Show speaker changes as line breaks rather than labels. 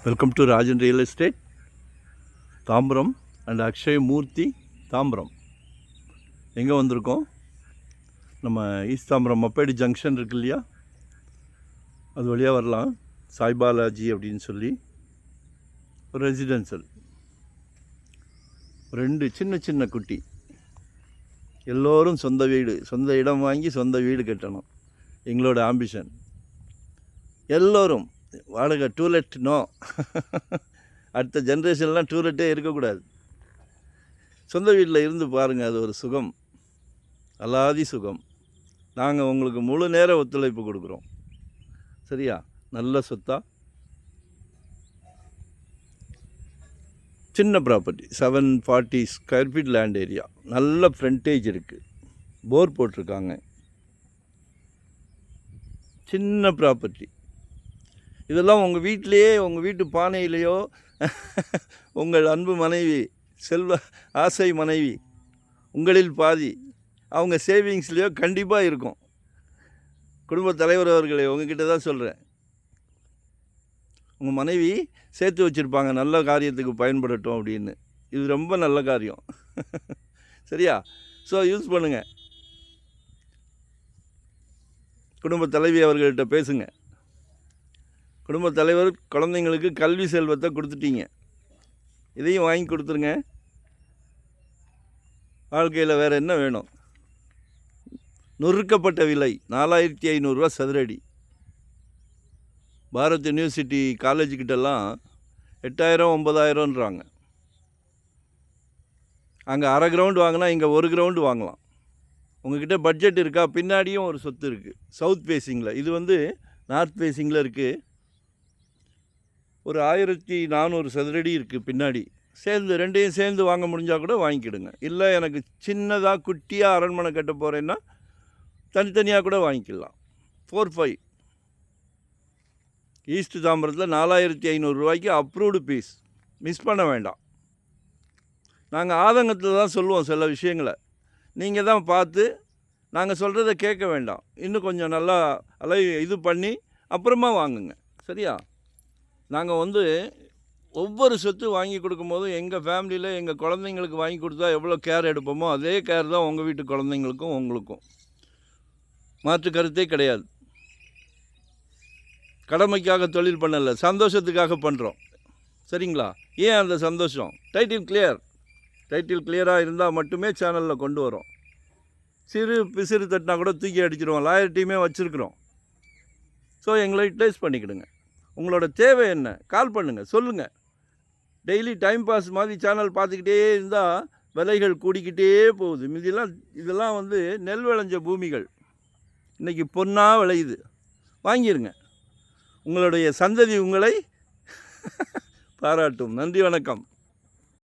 Welcome to Rajan real estate Tambaram and Akshay Murthy Tambaram. எங்கே வந்திருக்கோம்? நம்ம ஈஸ்ட் தாம்பரம் மப்பேடி ஜங்ஷன் இருக்கு இல்லையா, அது வழியாக வரலாம். சாய்பாலாஜி அப்படின்னு சொல்லி ஒரு ரெசிடென்ஷியல், 2 சின்ன சின்ன குட்டி. எல்லோரும் சொந்த வீடு, சொந்த இடம் வாங்கி சொந்த வீடு கட்டணும் எங்களோட ஆம்பிஷன். எல்லோரும் வாடகை டூலெட் நோ. அடுத்த ஜென்ரேஷன்லாம் டூலெட்டே இருக்கக்கூடாது. சொந்த வீட்டில் இருந்து பாருங்கள், அது ஒரு சுகம், அலாதி சுகம். நாங்கள் உங்களுக்கு முழு நேர ஒத்துழைப்பு கொடுக்குறோம். சரியா? நல்ல சொத்தா, சின்ன property, 740 square feet land area, நல்ல ஃப்ரண்டேஜ் இருக்குது, போர் போட்டிருக்காங்க, சின்ன ப்ராப்பர்ட்டி. இதெல்லாம் உங்கள் வீட்டிலையே, உங்கள் வீட்டு பானையிலையோ உங்கள் அன்பு மனைவி, செல்வ ஆசை மனைவி, உங்களில் பாதி, அவங்க சேவிங்ஸ்லேயோ கண்டிப்பாக இருக்கும். குடும்ப தலைவர் அவர்களே, உங்ககிட்ட தான் சொல்கிறேன். உங்கள் மனைவி சேர்த்து வச்சுருப்பாங்க, நல்ல காரியத்துக்கு பயன்படட்டும் அப்படின்னு. இது ரொம்ப நல்ல காரியம். சரியா? ஸோ யூஸ் பண்ணுங்கள். குடும்ப தலைவி அவர்கள்ட்ட பேசுங்க. குடும்பத் தலைவர் குழந்தைங்களுக்கு கல்வி செல்வத்தை கொடுத்துட்டீங்க, இதையும் வாங்கி கொடுத்துருங்க. வாழ்க்கையில் வேறு என்ன வேணும்? நொறுக்கப்பட்ட விலை 4500 ரூபா சதுரடி. பாரத் யூனிவர்சிட்டி காலேஜுக்கிட்டெல்லாம் 8000 9000ன்றாங்க. அங்கே அரை கிரவுண்டு வாங்கினா இங்கே 1 கிரவுண்டு வாங்கலாம். உங்கள்கிட்ட பட்ஜெட் இருக்கா? பின்னாடியும் ஒரு சொத்து இருக்குது, சவுத் ஃபேஸிங்கில். இது நார்த் ஃபேஸிங்கில் இருக்குது. ஒரு 1400 சதுரடி இருக்குது பின்னாடி. ரெண்டையும் சேர்ந்து வாங்க முடிஞ்சால் கூட வாங்கிக்கிடுங்க. இல்லை எனக்கு சின்னதாக குட்டியாக அரண்மனை கட்ட போகிறேன்னா தனித்தனியாக கூட வாங்கிக்கலாம். 4-5 ஈஸ்ட் தாம்பரத்தில் 4500 ரூபாய்க்கு அப்ரூவ்டு பீஸ். மிஸ் பண்ண வேண்டாம். நாங்கள் ஆதங்கத்தில் தான் சொல்லுவோம் சில விஷயங்களை, நீங்கள் தான் பார்த்து நாங்கள் சொல்கிறத கேட்க வேண்டாம். இன்னும் கொஞ்சம் நல்லா இது பண்ணி அப்புறமா வாங்குங்க. சரியா? நாங்கள் ஒவ்வொரு சொத்து வாங்கி கொடுக்கும்போதும் எங்கள் ஃபேமிலியில் எங்கள் குழந்தைங்களுக்கு வாங்கி கொடுத்தா எவ்வளோ கேர் எடுப்போமோ அதே கேர் தான் உங்கள் வீட்டு குழந்தைங்களுக்கும் உங்களுக்கும். மாற்று கருத்தே கிடையாது. கடமைக்காக தொழில் பண்ணலை, சந்தோஷத்துக்காக பண்ணுறோம். சரிங்களா? ஏன் அந்த சந்தோஷம்? டைட்டில் கிளியராக இருந்தால் மட்டுமே சேனலில் கொண்டு வரோம். சிறு பிசிறு தட்டினா கூட தூக்கி அடிச்சிடுவோம். லாயர் டீமே வச்சுருக்குறோம். ஸோ எங்களை யூட்டிலைஸ் பண்ணிக்கிடுங்க. உங்களோட தேவை என்ன? கால் பண்ணுங்கள், சொல்லுங்கள். டெய்லி டைம் பாஸ் மாதிரி சேனல் பார்த்துக்கிட்டே இருந்தால் விலைகள் கூடிக்கிட்டே போகுது. இதெல்லாம் நெல் விளைஞ்ச பூமிகள், இன்றைக்கி பொன்னாக விளையுது. வாங்கிடுங்க. உங்களுடைய சந்ததி உங்களை பாராட்டும். நன்றி, வணக்கம்.